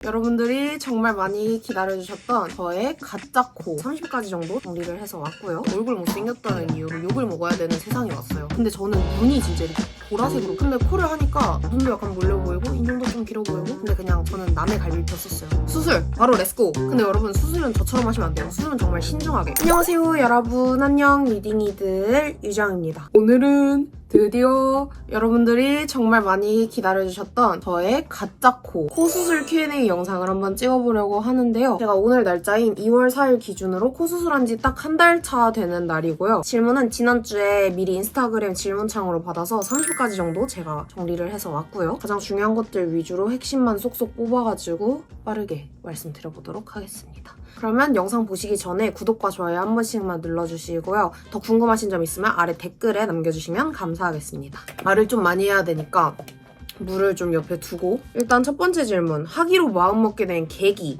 여러분들이 정말 많이 기다려주셨던 저의 가짜 코 30가지 정도 정리를 해서 왔고요. 얼굴 못생겼다는 이유로 욕을 먹어야 되는 세상이 왔어요. 근데 저는 눈이 진짜 이렇게 보라색으로, 근데 코를 하니까 눈도 약간 몰려 보이고 인중도 좀 길어 보이고, 근데 그냥 저는 남의 갈비뼈 썼어요. 수술 바로 렛츠고. 근데 여러분, 수술은 저처럼 하시면 안 돼요. 수술은 정말 신중하게. 안녕하세요 여러분, 안녕. 리딩이들 유정입니다. 오늘은 드디어 여러분들이 정말 많이 기다려주셨던 저의 가짜 코 수술 Q&A 영상을 한번 찍어보려고 하는데요. 제가 오늘 날짜인 2월 4일 기준으로 코 수술한 지 딱 한 달 차 되는 날이고요. 질문은 지난주에 미리 인스타그램 질문창으로 받아서 30가지 정도 제가 정리를 해서 왔고요. 가장 중요한 것들 위주로 핵심만 쏙쏙 뽑아가지고 빠르게 말씀드려보도록 하겠습니다. 그러면 영상 보시기 전에 구독과 좋아요 한 번씩만 눌러주시고요. 더 궁금하신 점 있으면 아래 댓글에 남겨주시면 감사하겠습니다. 말을 좀 많이 해야 되니까 물을 좀 옆에 두고, 일단 첫 번째 질문, 하기로 마음먹게 된 계기.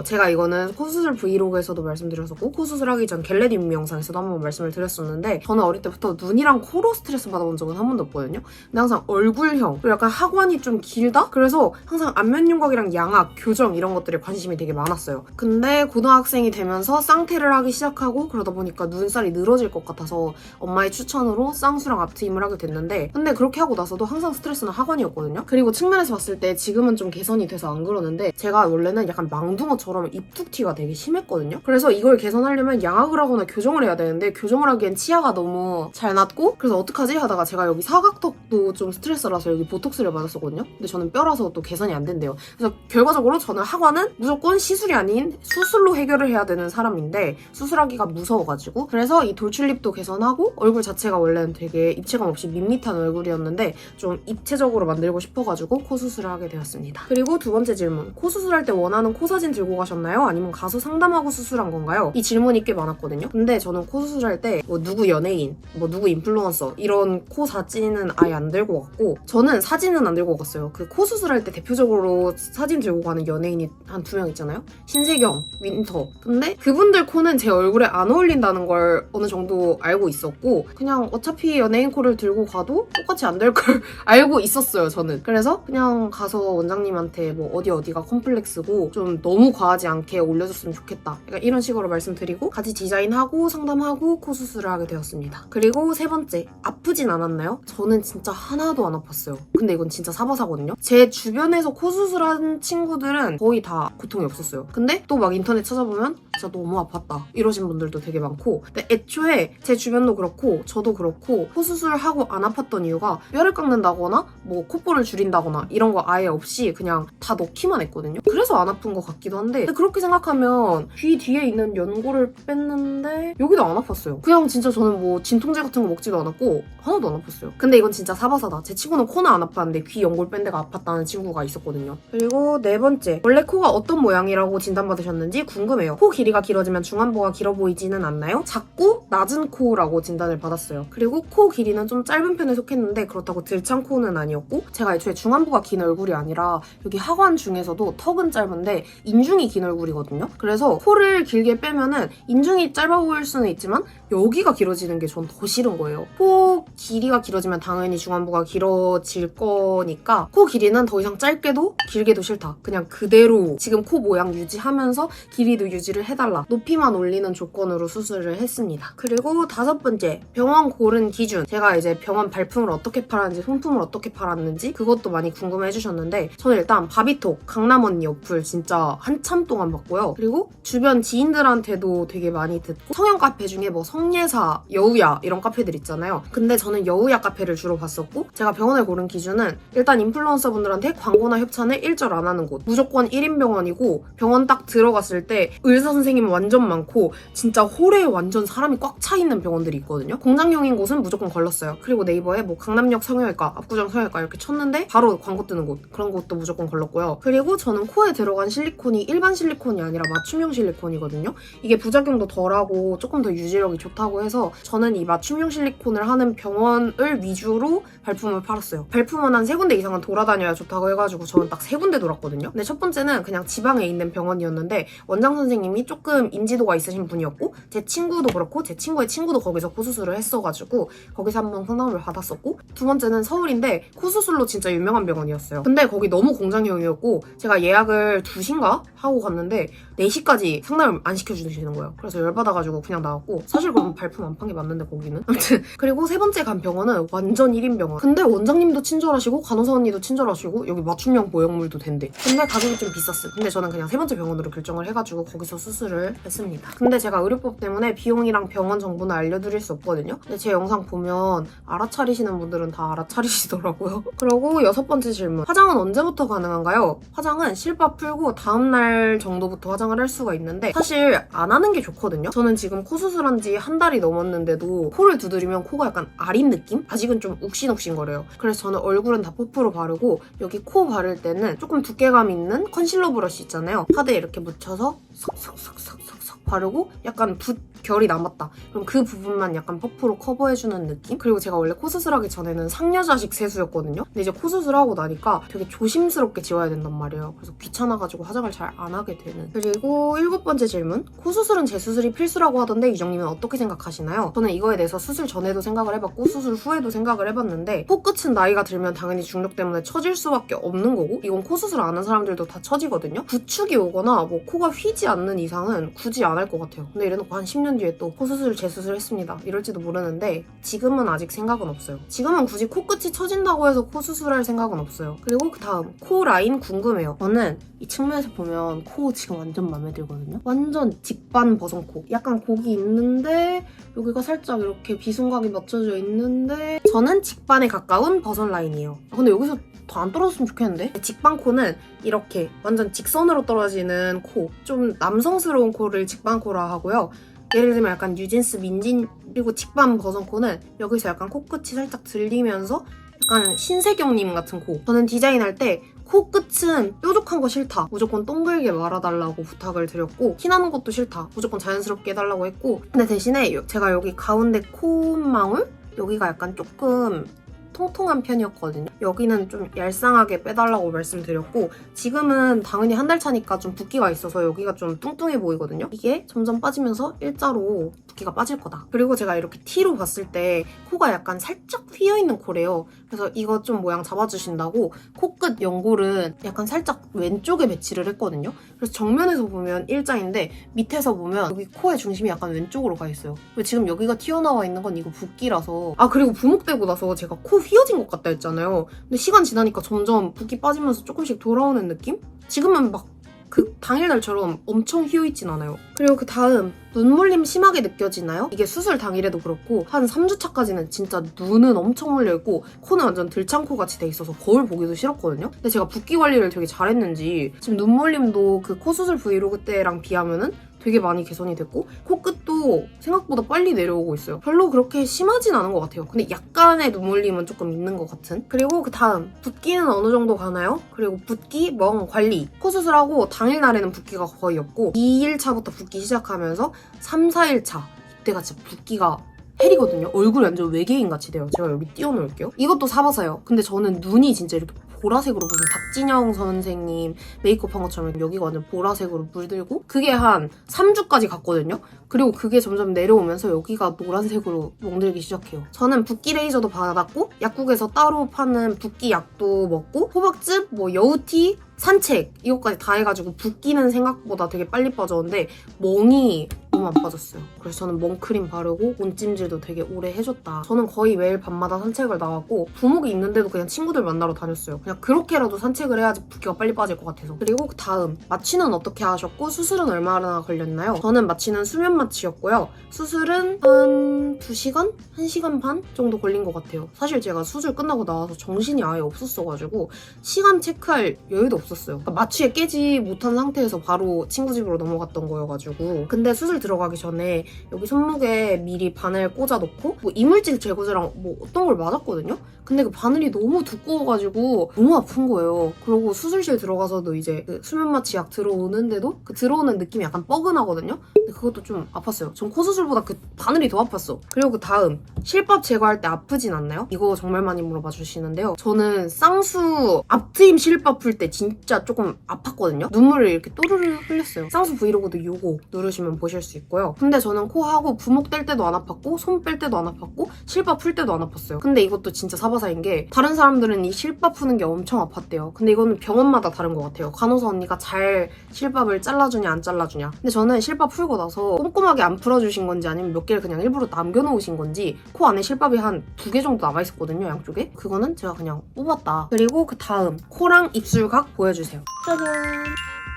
제가 이거는 코수술 브이로그에서도 말씀드렸었고 코수술하기 전 겟레디 영상에서도 한번 말씀을 드렸었는데, 저는 어릴 때부터 눈이랑 코로 스트레스 받아본 적은 한 번도 없거든요. 근데 항상 얼굴형, 그리고 약간 하관이 좀 길다? 그래서 항상 안면윤곽이랑 양악, 교정 이런 것들에 관심이 되게 많았어요. 근데 고등학생이 되면서 쌍태를 하기 시작하고 그러다 보니까 눈살이 늘어질 것 같아서 엄마의 추천으로 쌍수랑 앞트임을 하게 됐는데, 근데 그렇게 하고 나서도 항상 스트레스는 하관이 였거든요. 그리고 측면에서 봤을 때 지금은 좀 개선이 돼서 안 그러는데, 제가 원래는 약간 망둥어처럼 입툭튀가 되게 심했거든요. 그래서 이걸 개선하려면 양악을 하거나 교정을 해야 되는데, 교정을 하기엔 치아가 너무 잘 났고, 그래서 어떡하지 하다가 제가 여기 사각턱도 좀 스트레스라서 여기 보톡스를 맞았었거든요. 근데 저는 뼈라서 또 개선이 안 된대요. 그래서 결과적으로 저는 하관은 무조건 시술이 아닌 수술로 해결을 해야 되는 사람인데, 수술하기가 무서워가지고, 그래서 이 돌출립도 개선하고, 얼굴 자체가 원래는 되게 입체감 없이 밋밋한 얼굴이었는데 좀 입체적으로 만들고 싶어가지고 코 수술을 하게 되었습니다. 그리고 두 번째 질문, 코 수술할 때 원하는 코 사진 들고 가셨나요? 아니면 가서 상담하고 수술한 건가요? 이 질문이 꽤 많았거든요. 근데 저는 코 수술할 때 뭐 누구 연예인, 뭐 누구 인플루언서 이런 코 사진은 아예 안 들고 갔고, 저는 사진은 안 들고 갔어요. 그 코 수술할 때 대표적으로 사진 들고 가는 연예인이 한 2명 있잖아요? 신세경, 윈터. 근데 그분들 코는 제 얼굴에 안 어울린다는 걸 어느 정도 알고 있었고, 그냥 어차피 연예인 코를 들고 가도 똑같이 안 될 걸 알고 있었어요, 저는. 그래서 그냥 가서 원장님한테 뭐 어디가 컴플렉스고 좀 너무 과하지 않게 올려줬으면 좋겠다, 그러니까 이런 식으로 말씀드리고 같이 디자인하고 상담하고 코 수술을 하게 되었습니다. 그리고 세 번째, 아프진 않았나요? 저는 진짜 하나도 안 아팠어요. 근데 이건 진짜 사바사거든요. 제 주변에서 코 수술한 친구들은 거의 다 고통이 없었어요. 근데 또 막 인터넷 찾아보면 진짜 너무 아팠다 이러신 분들도 되게 많고, 근데 애초에 제 주변도 그렇고 저도 그렇고 코 수술을 하고 안 아팠던 이유가 뼈를 깎는다거나 뭐 콧볼을 줄인다거나 이런 거 아예 없이 그냥 다 넣기만 했거든요. 그래서 안 아픈 것 같기도 한데, 근데 그렇게 생각하면 귀 뒤에 있는 연고를 뺐는데 여기도 안 아팠어요. 그냥 진짜 저는 뭐 진통제 같은 거 먹지도 않았고 하나도 안 아팠어요. 근데 이건 진짜 사바사다. 제 친구는 코는 안 아팠는데 귀 연골 뺀 데가 아팠다는 친구가 있었거든요. 그리고 네 번째, 원래 코가 어떤 모양이라고 진단받으셨는지 궁금해요. 코 길이가 길어지면 중안부가 길어 보이지는 않나요? 작고 낮은 코라고 진단을 받았어요. 그리고 코 길이는 좀 짧은 편에 속했는데 그렇다고 들창 코는 아니었고, 제가 애초에 중안부가 긴 얼굴이 아니라 여기 하관 중에서도 턱은 짧은데 인중이 긴 얼굴이거든요. 그래서 코를 길게 빼면은 인중이 짧아 보일 수는 있지만 여기가 길어지는 게 전 더 싫은 거예요. 코 길이가 길어지면 당연히 중안부가 길어질 거니까 코 길이는 더 이상 짧게도 길게도 싫다. 그냥 그대로 지금 코 모양 유지하면서 길이도 유지를 해달라. 높이만 올리는 조건으로 수술을 했습니다. 그리고 다섯 번째, 병원 고른 기준. 제가 이제 병원 발품을 어떻게 팔았는지, 손품을 어떻게 팔았는지 그것도 많이 궁금해 해주셨는데, 저는 일단 바비톡, 강남언니 어플 진짜 한참 동안 봤고요. 그리고 주변 지인들한테도 되게 많이 듣고, 성형 카페 중에 뭐 성예사, 여우야 이런 카페들 있잖아요. 근데 저는 여우야 카페를 주로 봤었고, 제가 병원을 고른 기준은 일단 인플루언서 분들한테 광고나 협찬을 일절 안 하는 곳, 무조건 1인 병원이고, 병원 딱 들어갔을 때 의사 선생님 완전 많고 진짜 홀에 완전 사람이 꽉 차 있는 병원들이 있거든요. 공장형인 곳은 무조건 걸렀어요. 그리고 네이버에 뭐 강남역 성형외과, 압구정 성형외과 이렇게 쳤는데 바로 광고 뜨는 곳, 그런 곳도 무조건 걸렀고요. 그리고 저는 코에 들어간 실리콘이 일반 실리콘이 아니라 맞춤형 실리콘이거든요. 이게 부작용도 덜하고 조금 더 유지력이 좋다고 해서 저는 이 맞춤형 실리콘을 하는 병원을 위주로 발품을 팔았어요. 발품은 한 3군데 이상은 돌아다녀야 좋다고 해가지고 저는 딱 3군데 돌았거든요. 근데 첫 번째는 그냥 지방에 있는 병원이었는데 원장 선생님이 조금 인지도가 있으신 분이었고, 제 친구도 그렇고 제 친구의 친구도 거기서 코 수술을 했어가지고 거기서 한번 상담을 받았었고, 두 번째는 서울인데 코 수술 코수술로 진짜 유명한 병원이었어요. 근데 거기 너무 공장형이었고 제가 예약을 2시인가 하고 갔는데 4시까지 상담을 안 시켜주시는 거예요. 그래서 열받아가지고 그냥 나왔고 사실 그럼 발품 안 판 게 맞는데 거기는 아무튼 그리고 세 번째 간 병원은 완전 1인 병원. 근데 원장님도 친절하시고 간호사 언니도 친절하시고 여기 맞춤형 보형물도 된대. 근데 가격이 좀 비쌌어요. 근데 저는 그냥 세 번째 병원으로 결정을 해가지고 거기서 수술을 했습니다. 근데 제가 의료법 때문에 비용이랑 병원 정보는 알려드릴 수 없거든요. 근데 제 영상 보면 알아차리시는 분들은 다 알아차리시더라고요. 그리고 6번째 질문. 화장은 언제부터 가능한가요? 화장은 실밥 풀고 다음날 정도부터 화장을 할 수가 있는데 사실 안 하는 게 좋거든요. 저는 지금 코 수술한 지 한 달이 넘었는데도 코를 두드리면 코가 약간 아린 느낌? 아직은 좀 욱신욱신거려요. 그래서 저는 얼굴은 다 퍼프로 바르고 여기 코 바를 때는 조금 두께감 있는 컨실러 브러쉬 있잖아요. 파데에 이렇게 묻혀서 석석석석석석 바르고 약간 결이 남았다. 그럼 그 부분만 약간 퍼프로 커버해주는 느낌? 그리고 제가 원래 코 수술하기 전에는 상여자식 세수였거든요. 근데 이제 코 수술하고 나니까 되게 조심스럽게 지워야 된단 말이에요. 그래서 귀찮아가지고 화장을 잘 안 하게 되는. 그리고 7번째 질문. 코 수술은 재수술이 필수라고 하던데 이정님은 어떻게 생각하시나요? 저는 이거에 대해서 수술 전에도 생각을 해봤고 수술 후에도 생각을 해봤는데 코끝은 나이가 들면 당연히 중력 때문에 처질 수밖에 없는 거고 이건 코 수술 안 한 사람들도 다 처지거든요. 구축이 오거나 뭐 코가 휘지 않는 이상은 굳이 안 할 것 같아요. 근데 이래놓고 한 10년 뒤에 또 코수술 재수술 했습니다 이럴지도 모르는데 지금은 아직 생각은 없어요. 지금은 굳이 코끝이 처진다고 해서 코수술할 생각은 없어요. 그리고 그 다음 코 라인 궁금해요. 저는 이 측면에서 보면 코 지금 완전 마음에 들거든요. 완전 직반 버선코. 약간 곡이 있는데 여기가 살짝 이렇게 비순각이 맞춰져 있는데 저는 직반에 가까운 버선 라인이에요. 근데 여기서 더 안 떨어졌으면 좋겠는데? 직반 코는 이렇게 완전 직선으로 떨어지는 코. 좀 남성스러운 코를 직반 코라 하고요. 예를 들면 약간 뉴진스 민진 그리고 직반 버선코는 여기서 약간 코끝이 살짝 들리면서 약간 신세경님 같은 코. 저는 디자인할 때 코끝은 뾰족한 거 싫다. 무조건 동글게 말아달라고 부탁을 드렸고 티나는 것도 싫다. 무조건 자연스럽게 해달라고 했고 근데 대신에 제가 여기 가운데 콧망울? 여기가 약간 조금 통통한 편이었거든요. 여기는 좀 얄쌍하게 빼달라고 말씀드렸고 지금은 당연히 한 달 차니까 좀 붓기가 있어서 여기가 좀 뚱뚱해 보이거든요. 이게 점점 빠지면서 일자로 붓기가 빠질 거다. 그리고 제가 이렇게 T로 봤을 때 코가 약간 살짝 휘어있는 코래요. 그래서 이거 좀 모양 잡아주신다고 코끝 연골은 약간 살짝 왼쪽에 배치를 했거든요. 그래서 정면에서 보면 일자인데 밑에서 보면 여기 코의 중심이 약간 왼쪽으로 가 있어요. 지금 여기가 튀어나와 있는 건 이거 붓기라서 그리고 부목되고 나서 제가 코 휘어진 것 같다 했잖아요. 근데 시간 지나니까 점점 붓기 빠지면서 조금씩 돌아오는 느낌? 지금은 막 그 당일날처럼 엄청 휘어있진 않아요. 그리고 그 다음 눈물림 심하게 느껴지나요? 이게 수술 당일에도 그렇고 한 3주차까지는 진짜 눈은 엄청 물려있고 코는 완전 들창코 같이 돼 있어서 거울 보기도 싫었거든요. 근데 제가 붓기 관리를 되게 잘했는지 지금 눈물림도 그 코 수술 브이로그 때랑 비하면은 되게 많이 개선이 됐고 코끝도 생각보다 빨리 내려오고 있어요. 별로 그렇게 심하진 않은 것 같아요. 근데 약간의 눈물림은 조금 있는 것 같은. 그리고 그 다음 붓기는 어느 정도 가나요? 그리고 붓기, 멍 관리. 코 수술하고 당일날에는 붓기가 거의 없고 2일차부터 붓기 시작하면서 3, 4일차 이때가 진짜 붓기가 헬이거든요. 얼굴이 완전 외계인 같이 돼요. 제가 여기 띄워놓을게요. 이것도 사봐서요. 근데 저는 눈이 진짜 이렇게 보라색으로 무슨 박진영 선생님 메이크업 한 것처럼 여기가 완전 보라색으로 물들고 그게 한 3주까지 갔거든요. 그리고 그게 점점 내려오면서 여기가 노란색으로 멍들기 시작해요. 저는 붓기 레이저도 받았고 약국에서 따로 파는 붓기 약도 먹고 호박즙, 뭐 여우티, 산책 이것까지 다 해가지고 붓기는 생각보다 되게 빨리 빠졌는데 멍이 너무 안 빠졌어요. 그래서 저는 멍크림 바르고 온찜질도 되게 오래 해줬다. 저는 거의 매일 밤마다 산책을 나갔고 부목이 있는데도 그냥 친구들 만나러 다녔어요. 그냥 그렇게라도 산책을 해야지 붓기가 빨리 빠질 것 같아서. 그리고 그 다음 마취는 어떻게 하셨고 수술은 얼마나 걸렸나요? 저는 마취는 수면 마취였고요. 수술은 한 2시간? 1시간 반 정도 걸린 것 같아요. 사실 제가 수술 끝나고 나와서 정신이 아예 없었어가지고 시간 체크할 여유도 없었어요. 그러니까 마취에 깨지 못한 상태에서 바로 친구 집으로 넘어갔던 거여가지고. 근데 수술 들어가기 전에 여기 손목에 미리 바늘 꽂아놓고 뭐 이물질 제거제랑 뭐 어떤 걸 맞았거든요? 근데 그 바늘이 너무 두꺼워가지고 너무 아픈 거예요. 그리고 수술실 들어가서도 이제 그 수면마취 약 들어오는데도 그 들어오는 느낌이 약간 뻐근하거든요. 근데 그것도 좀 아팠어요. 전 코 수술보다 그 바늘이 더 아팠어. 그리고 그 다음 실밥 제거할 때 아프진 않나요? 이거 정말 많이 물어봐 주시는데요. 저는 쌍수 앞트임 실밥 풀 때 진짜 조금 아팠거든요. 눈물을 이렇게 또르르 흘렸어요. 쌍수 브이로그도 요거 누르시면 보실 수 있고요. 근데 저는 코 하고 부목 뗄 때도 안 아팠고 손 뺄 때도 안 아팠고 실밥 풀 때도 안 아팠어요. 근데 이것도 진짜 사바사인 게 다른 사람들은 이 실밥 푸는 게 엄청 아팠대요. 근데 이거는 병원마다 다른 것 같아요. 간호사 언니가 잘 실밥을 잘라주냐 안 잘라주냐. 근데 저는 실밥 풀고 나서 꼼꼼하게 안 풀어주신 건지 아니면 몇 개를 그냥 일부러 남겨놓으신 건지 코 안에 실밥이 한 2개 정도 남아있었거든요, 양쪽에. 그거는 제가 그냥 뽑았다. 그리고 그 다음 코랑 입술각 보여주세요. 짜잔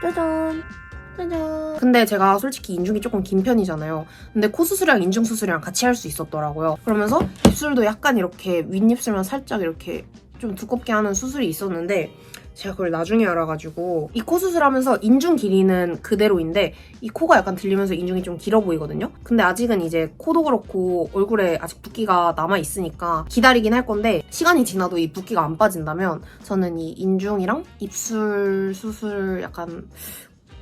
짜잔 짜잔. 근데 제가 솔직히 인중이 조금 긴 편이잖아요. 근데 코 수술이랑 인중 수술이랑 같이 할 수 있었더라고요. 그러면서 입술도 약간 이렇게 윗입술만 살짝 이렇게 좀 두껍게 하는 수술이 있었는데 제가 그걸 나중에 알아가지고 이 코 수술하면서 인중 길이는 그대로인데 이 코가 약간 들리면서 인중이 좀 길어 보이거든요. 근데 아직은 이제 코도 그렇고 얼굴에 아직 붓기가 남아있으니까 기다리긴 할 건데 시간이 지나도 이 붓기가 안 빠진다면 저는 이 인중이랑 입술 수술 약간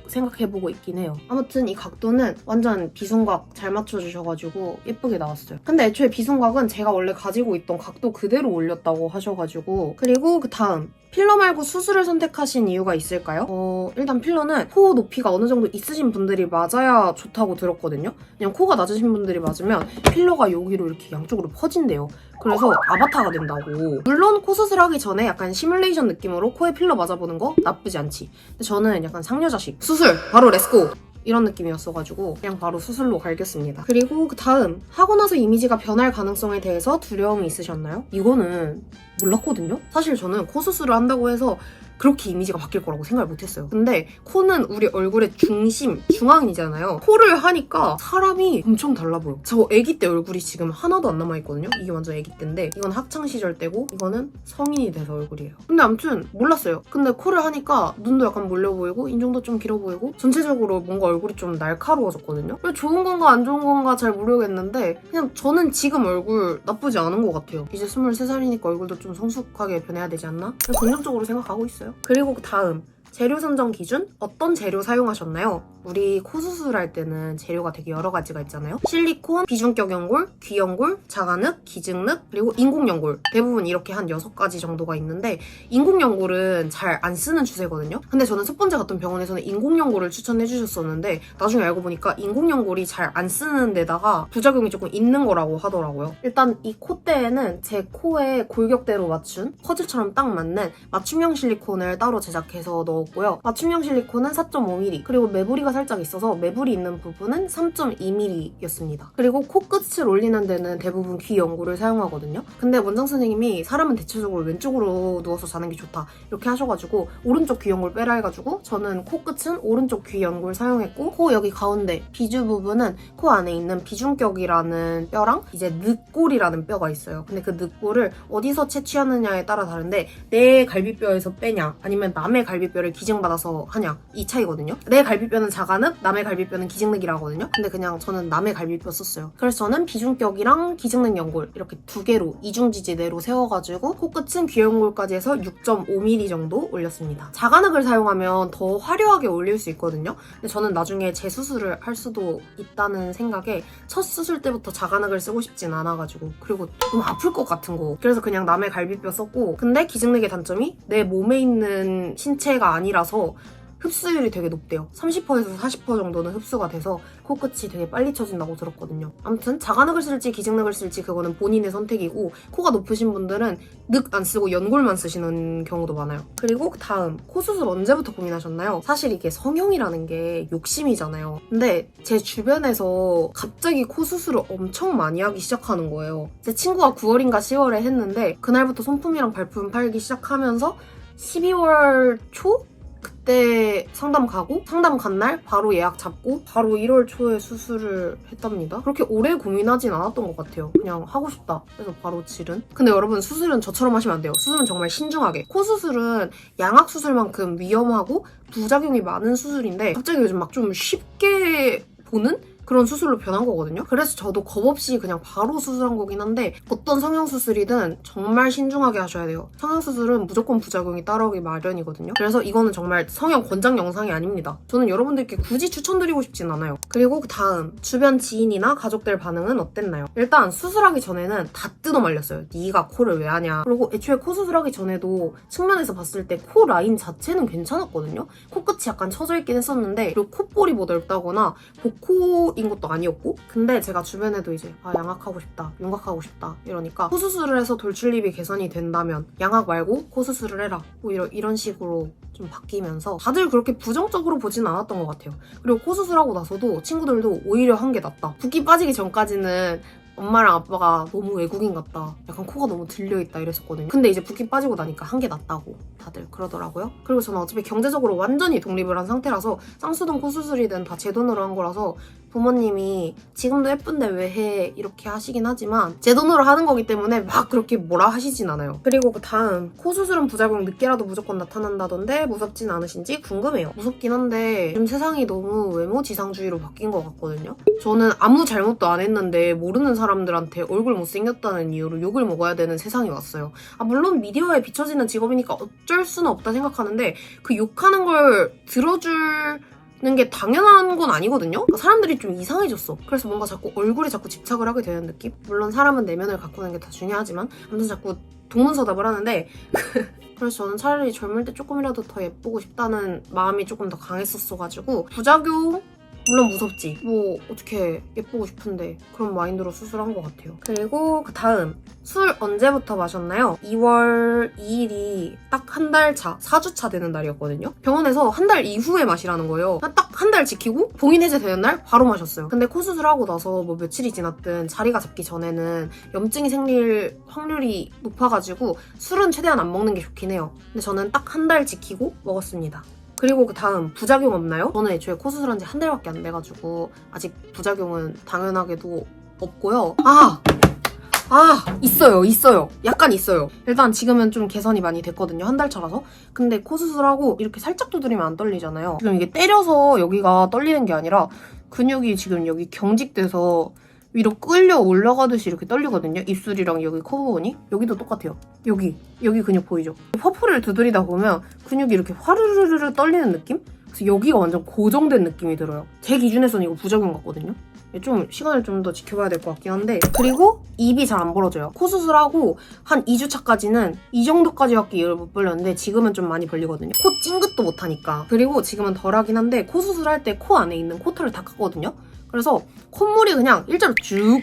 생각해보고 있긴 해요. 아무튼 이 각도는 완전 비순각 잘 맞춰주셔가지고 예쁘게 나왔어요. 근데 애초에 비순각은 제가 원래 가지고 있던 각도 그대로 올렸다고 하셔가지고. 그리고 그 다음 필러 말고 수술을 선택하신 이유가 있을까요? 일단 필러는 코 높이가 어느 정도 있으신 분들이 맞아야 좋다고 들었거든요. 그냥 코가 낮으신 분들이 맞으면 필러가 여기로 이렇게 양쪽으로 퍼진대요. 그래서 아바타가 된다고. 물론 코 수술하기 전에 약간 시뮬레이션 느낌으로 코에 필러 맞아보는 거 나쁘지 않지. 근데 저는 약간 상여자식 수술 바로 렛츠고 이런 느낌이었어가지고 그냥 바로 수술로 갈겼습니다. 그리고 그 다음 하고 나서 이미지가 변할 가능성에 대해서 두려움이 있으셨나요? 이거는 몰랐거든요? 사실 저는 코 수술을 한다고 해서 그렇게 이미지가 바뀔 거라고 생각을 못했어요. 근데 코는 우리 얼굴의 중심, 중앙이잖아요. 코를 하니까 사람이 엄청 달라 보여. 저 아기 때 얼굴이 지금 하나도 안 남아있거든요. 이게 완전 아기 때인데 이건 학창시절 때고 이거는 성인이 돼서 얼굴이에요. 근데 아무튼 몰랐어요. 근데 코를 하니까 눈도 약간 몰려 보이고 인중도 좀 길어 보이고 전체적으로 뭔가 얼굴이 좀 날카로워졌거든요. 좋은 건가 안 좋은 건가 잘 모르겠는데 그냥 저는 지금 얼굴 나쁘지 않은 것 같아요. 이제 23살이니까 얼굴도 좀 성숙하게 변해야 되지 않나? 긍정적으로 생각하고 있어요. 그리고 그 다음 재료 선정 기준? 어떤 재료 사용하셨나요? 우리 코 수술할 때는 재료가 되게 여러 가지가 있잖아요. 실리콘, 비중격 연골, 귀연골, 자간흙, 기증흙, 그리고 인공연골. 대부분 이렇게 한 6가지 정도가 있는데 인공연골은 잘 안 쓰는 추세거든요. 근데 저는 첫 번째 갔던 병원에서는 인공연골을 추천해 주셨었는데 나중에 알고 보니까 인공연골이 잘 안 쓰는 데다가 부작용이 조금 있는 거라고 하더라고요. 일단 이 콧대에는 제 코에 골격대로 맞춘 퍼즐처럼 딱 맞는 맞춤형 실리콘을 따로 제작해서 넣었고요. 맞춤형 실리콘은 4.5mm 그리고 매부리가 살짝 있어서 매부리 있는 부분은 3.2mm였습니다. 그리고 코끝을 올리는 데는 대부분 귀 연골을 사용하거든요. 근데 원장 선생님이 사람은 대체적으로 왼쪽으로 누워서 자는 게 좋다 이렇게 하셔가지고 오른쪽 귀 연골 빼라 해가지고 저는 코끝은 오른쪽 귀 연골 사용했고 코 여기 가운데 비주 부분은 코 안에 있는 비중격이라는 뼈랑 이제 늑골이라는 뼈가 있어요. 근데 그 늑골을 어디서 채취하느냐에 따라 다른데 내 갈비뼈에서 빼냐 아니면 남의 갈비뼈를 기증받아서 하냐 이 차이거든요. 내 갈비뼈는 자간흙, 남의 갈비뼈는 기증륵이라 하거든요. 근데 그냥 저는 남의 갈비뼈 썼어요. 그래서 저는 비중격이랑 기증륵 연골 이렇게 2개로 이중지지내로 세워가지고 코끝은 귀연골까지 해서 6.5mm 정도 올렸습니다. 자간흙을 사용하면 더 화려하게 올릴 수 있거든요. 근데 저는 나중에 재수술을 할 수도 있다는 생각에 첫 수술 때부터 자간흙을 쓰고 싶진 않아가지고 그리고 너무 아플 것 같은 거 그래서 그냥 남의 갈비뼈 썼고 근데 기증륵의 단점이 내 몸에 있는 신체가 아니라서 흡수율이 되게 높대요. 30%에서 40% 정도는 흡수가 돼서 코끝이 되게 빨리 처진다고 들었거든요. 아무튼 자간흙을 쓸지 기증륵을 쓸지 그거는 본인의 선택이고 코가 높으신 분들은 늑 안 쓰고 연골만 쓰시는 경우도 많아요. 그리고 다음 코 수술 언제부터 고민하셨나요? 사실 이게 성형이라는 게 욕심이잖아요. 근데 제 주변에서 갑자기 코 수술을 엄청 많이 하기 시작하는 거예요. 제 친구가 9월인가 10월에 했는데 그날부터 손품이랑 발품 팔기 시작하면서 12월 초? 그때 상담 가고 상담 간 날 바로 예약 잡고 바로 1월 초에 수술을 했답니다. 그렇게 오래 고민하진 않았던 것 같아요. 그냥 하고 싶다 그래서 바로 지른. 근데 여러분 수술은 저처럼 하시면 안 돼요. 수술은 정말 신중하게. 코 수술은 양악 수술만큼 위험하고 부작용이 많은 수술인데 갑자기 요즘 막 좀 쉽게 보는 그런 수술로 변한 거거든요. 그래서 저도 겁없이 그냥 바로 수술한 거긴 한데 어떤 성형수술이든 정말 신중하게 하셔야 돼요. 성형수술은 무조건 부작용이 따라오기 마련이거든요. 그래서 이거는 정말 성형 권장 영상이 아닙니다. 저는 여러분들께 굳이 추천드리고 싶진 않아요. 그리고 그 다음 주변 지인이나 가족들 반응은 어땠나요? 일단 수술하기 전에는 다 뜯어 말렸어요. 네가 코를 왜 하냐. 그리고 애초에 코 수술하기 전에도 측면에서 봤을 때 코 라인 자체는 괜찮았거든요. 코끝이 약간 처져 있긴 했었는데 그리고 콧볼이 뭐 넓다거나 복코인 것도 아니었고 근데 제가 주변에도 이제 양악하고 싶다, 윤곽하고 싶다 이러니까 코 수술을 해서 돌출입이 개선이 된다면 양악 말고 코 수술을 해라 뭐 이런 식으로 좀 바뀌면서 다들 그렇게 부정적으로 보진 않았던 것 같아요. 그리고 코 수술하고 나서도 친구들도 오히려 한 게 낫다. 붓기 빠지기 전까지는 엄마랑 아빠가 너무 외국인 같다. 약간 코가 너무 들려있다 이랬었거든요. 근데 이제 붓기 빠지고 나니까 한 게 낫다고 다들 그러더라고요. 그리고 저는 어차피 경제적으로 완전히 독립을 한 상태라서 쌍수든 코 수술이든 다 제 돈으로 한 거라서 부모님이 지금도 예쁜데 왜 해? 이렇게 하시긴 하지만 제 돈으로 하는 거기 때문에 막 그렇게 뭐라 하시진 않아요. 그리고 그 다음 코 수술은 부작용 늦게라도 무조건 나타난다던데 무섭진 않으신지 궁금해요. 무섭긴 한데 요즘 세상이 너무 외모 지상주의로 바뀐 것 같거든요. 저는 아무 잘못도 안 했는데 모르는 사람들한테 얼굴 못생겼다는 이유로 욕을 먹어야 되는 세상이 왔어요. 물론 미디어에 비춰지는 직업이니까 어쩔 수는 없다 생각하는데 그 욕하는 걸 들어줄 게 당연한 건 아니거든요? 그러니까 사람들이 좀 이상해졌어. 그래서 뭔가 자꾸 얼굴에 자꾸 집착을 하게 되는 느낌? 물론 사람은 내면을 가꾸는 게 다 중요하지만 아무튼 자꾸 동문서답을 하는데 그래서 저는 차라리 젊을 때 조금이라도 더 예쁘고 싶다는 마음이 조금 더 강했었어가지고 부작용? 물론 무섭지. 뭐 어떻게 예쁘고 싶은데 그런 마인드로 수술한 것 같아요. 그리고 그 다음 술 언제부터 마셨나요? 2월 2일이 딱 한 달 차, 4주차 되는 날이었거든요. 병원에서 한 달 이후에 마시라는 거예요. 딱 한 달 지키고 봉인 해제되는 날 바로 마셨어요. 근데 코 수술하고 나서 뭐 며칠이 지났든 자리가 잡기 전에는 염증이 생길 확률이 높아가지고 술은 최대한 안 먹는 게 좋긴 해요. 근데 저는 딱 한 달 지키고 먹었습니다. 그리고 그 다음 부작용 없나요? 저는 애초에 코 수술한 지 한 달밖에 안 돼가지고 아직 부작용은 당연하게도 없고요. 있어요. 약간 있어요. 일단 지금은 좀 개선이 많이 됐거든요. 한 달 차라서. 근데 코 수술하고 이렇게 살짝 두드리면 안 떨리잖아요. 지금 이게 때려서 여기가 떨리는 게 아니라 근육이 지금 여기 경직돼서 위로 끌려 올라가듯이 이렇게 떨리거든요. 입술이랑 여기 코 부분이. 여기도 똑같아요. 여기 근육 보이죠? 퍼프를 두드리다 보면 근육이 이렇게 화르르르 떨리는 느낌? 그래서 여기가 완전 고정된 느낌이 들어요. 제 기준에서는 이거 부작용 같거든요. 좀 시간을 좀 더 지켜봐야 될 것 같긴 한데 그리고 입이 잘 안 벌어져요. 코 수술하고 한 2주 차까지는 이 정도까지밖에 입을 못 벌렸는데 지금은 좀 많이 벌리거든요. 코 찡긋도 못하니까. 그리고 지금은 덜하긴 한데 코 수술할 때 코 안에 있는 코털을 닦았거든요. 그래서 콧물이 그냥 일자로 쭉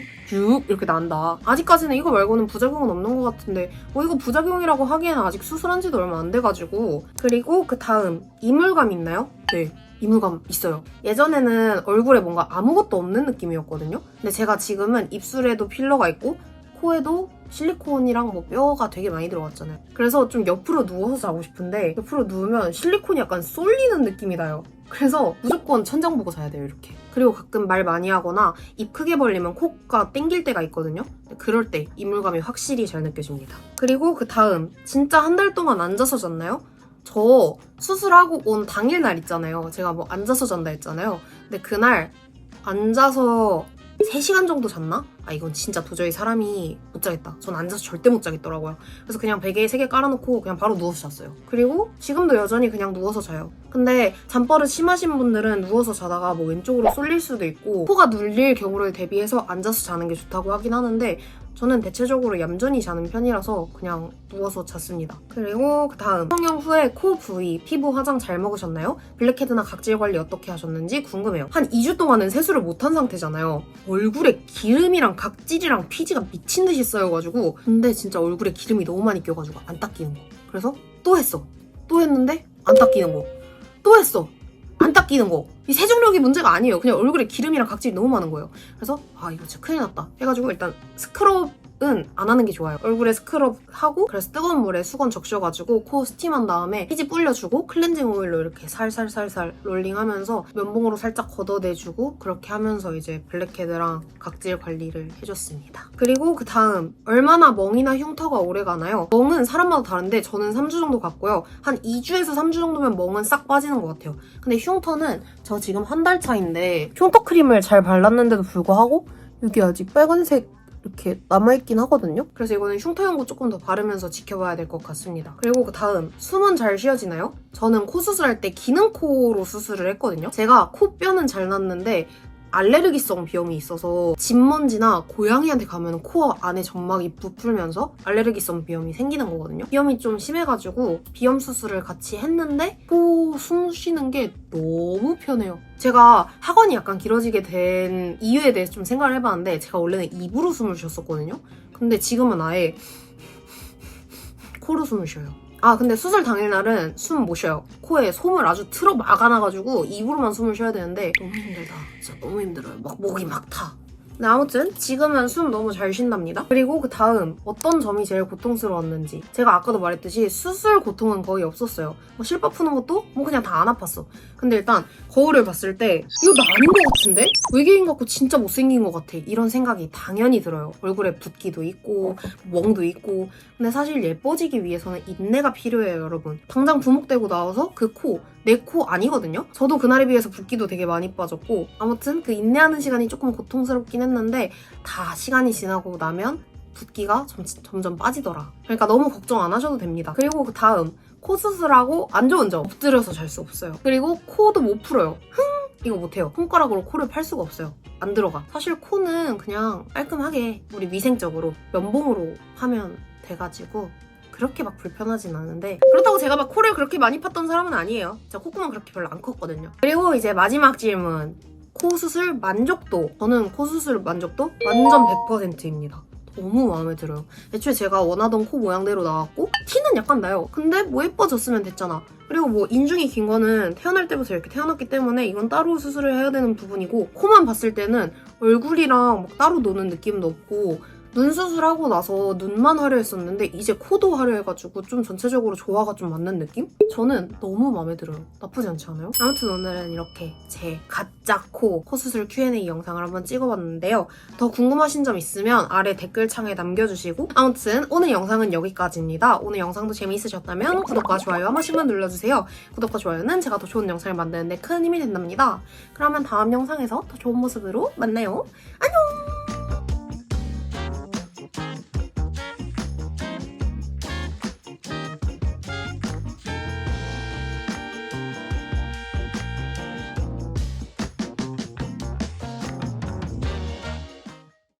이렇게 난다. 아직까지는 이거 말고는 부작용은 없는 것 같은데 이거 부작용이라고 하기에는 아직 수술한 지도 얼마 안 돼가지고. 그리고 그 다음 이물감 있나요? 네. 이물감 있어요. 예전에는 얼굴에 뭔가 아무것도 없는 느낌이었거든요. 근데 제가 지금은 입술에도 필러가 있고 코에도 실리콘이랑 뭐 뼈가 되게 많이 들어갔잖아요. 그래서 좀 옆으로 누워서 자고 싶은데 옆으로 누우면 실리콘이 약간 쏠리는 느낌이 나요. 그래서 무조건 천장 보고 자야 돼요, 이렇게. 그리고 가끔 말 많이 하거나 입 크게 벌리면 코가 땡길 때가 있거든요. 그럴 때 이물감이 확실히 잘 느껴집니다. 그리고 그 다음 진짜 한 달 동안 앉아서 잤나요? 저 수술하고 온 당일날 있잖아요. 제가 뭐 앉아서 잔다 했잖아요. 근데 그날 앉아서 3시간 정도 잤나? 이건 진짜 도저히 사람이 못 자겠다. 전 앉아서 절대 못 자겠더라고요. 그래서 그냥 베개에 3개 깔아놓고 그냥 바로 누워서 잤어요. 그리고 지금도 여전히 그냥 누워서 자요. 근데 잠버릇 심하신 분들은 누워서 자다가 뭐 왼쪽으로 쏠릴 수도 있고 코가 눌릴 경우를 대비해서 앉아서 자는 게 좋다고 하긴 하는데 저는 대체적으로 얌전히 자는 편이라서 그냥 누워서 잤습니다. 그리고 그 다음 성형 후에 코 부위, 피부 화장 잘 먹으셨나요? 블랙헤드나 각질 관리 어떻게 하셨는지 궁금해요. 한 2주 동안은 세수를 못한 상태잖아요. 얼굴에 기름이랑 각질이랑 피지가 미친 듯이 쌓여가지고 근데 진짜 얼굴에 기름이 너무 많이 껴가지고 안 닦이는 거. 그래서 또 했어. 또 했는데 안 닦이는 거. 또 했어. 안 닦이는 거. 이 세정력이 문제가 아니에요. 그냥 얼굴에 기름이랑 각질이 너무 많은 거예요. 그래서 이거 진짜 큰일 났다 해가지고 일단 스크럽 안 하는 게 좋아요. 얼굴에 스크럽 하고 그래서 뜨거운 물에 수건 적셔가지고 코 스팀한 다음에 피지 불려주고 클렌징 오일로 이렇게 살살살살 롤링하면서 면봉으로 살짝 걷어내주고 그렇게 하면서 이제 블랙헤드랑 각질 관리를 해줬습니다. 그리고 그 다음 얼마나 멍이나 흉터가 오래 가나요? 멍은 사람마다 다른데 저는 3주 정도 갔고요. 한 2주에서 3주 정도면 멍은 싹 빠지는 것 같아요. 근데 흉터는 저 지금 한 달 차인데 흉터 크림을 잘 발랐는데도 불구하고 여기 아직 빨간색 이렇게 남아있긴 하거든요. 그래서 이거는 흉터 연고 조금 더 바르면서 지켜봐야 될 것 같습니다. 그리고 그 다음 숨은 잘 쉬어지나요? 저는 코 수술할 때 기능코로 수술을 했거든요. 제가 코뼈는 잘 났는데 알레르기성 비염이 있어서 진먼지나 고양이한테 가면 코 안에 점막이 부풀면서 알레르기성 비염이 생기는 거거든요. 비염이 좀 심해가지고 비염 수술을 같이 했는데 코 숨 쉬는 게 너무 편해요. 제가 학원이 약간 길어지게 된 이유에 대해서 좀 생각을 해봤는데 제가 원래는 입으로 숨을 쉬었었거든요. 근데 지금은 아예 코로 숨을 쉬어요. 아 근데 수술 당일날은 숨 못 쉬어요. 코에 솜을 아주 틀어 막아놔가지고 입으로만 숨을 쉬어야 되는데 너무 힘들다. 진짜 너무 힘들어요. 막 목이 막 타. 네, 아무튼 지금은 숨 너무 잘 쉰답니다. 그리고 그 다음 어떤 점이 제일 고통스러웠는지 제가 아까도 말했듯이 수술 고통은 거의 없었어요. 뭐 실밥 푸는 것도 뭐 그냥 다 안 아팠어. 근데 일단 거울을 봤을 때 이거 나 아닌 것 같은데? 외계인 같고 진짜 못생긴 것 같아. 이런 생각이 당연히 들어요. 얼굴에 붓기도 있고 멍도 있고 근데 사실 예뻐지기 위해서는 인내가 필요해요, 여러분. 당장 부목되고 나와서 그 코, 내 코 아니거든요? 저도 그날에 비해서 붓기도 되게 많이 빠졌고 아무튼 그 인내하는 시간이 조금 고통스럽긴 했는데 다 시간이 지나고 나면 붓기가 점점 빠지더라. 그러니까 너무 걱정 안 하셔도 됩니다. 그리고 그 다음 코 수술하고 안 좋은 점 엎드려서 잘 수 없어요. 그리고 코도 못 풀어요. 이거 못해요. 손가락으로 코를 팔 수가 없어요. 안 들어가. 사실 코는 그냥 깔끔하게 우리 위생적으로 면봉으로 하면 돼가지고 그렇게 막 불편하진 않은데 그렇다고 제가 막 코를 그렇게 많이 팠던 사람은 아니에요. 제가 콧구멍 그렇게 별로 안 컸거든요. 그리고 이제 마지막 질문. 코 수술 만족도. 저는 코 수술 만족도 완전 100%입니다. 너무 마음에 들어요. 애초에 제가 원하던 코 모양대로 나왔고 티는 약간 나요. 근데 뭐 예뻐졌으면 됐잖아. 그리고 뭐 인중이 긴 거는 태어날 때부터 이렇게 태어났기 때문에 이건 따로 수술을 해야 되는 부분이고 코만 봤을 때는 얼굴이랑 막 따로 노는 느낌도 없고 눈 수술하고 나서 눈만 화려했었는데 이제 코도 화려해가지고 좀 전체적으로 조화가 좀 맞는 느낌? 저는 너무 마음에 들어요. 나쁘지 않지 않아요? 아무튼 오늘은 이렇게 제 가짜 코 수술 Q&A 영상을 한번 찍어봤는데요. 더 궁금하신 점 있으면 아래 댓글창에 남겨주시고 아무튼 오늘 영상은 여기까지입니다. 오늘 영상도 재미있으셨다면 구독과 좋아요 한 번씩만 눌러주세요. 구독과 좋아요는 제가 더 좋은 영상을 만드는 데 큰 힘이 된답니다. 그러면 다음 영상에서 더 좋은 모습으로 만나요. 안녕!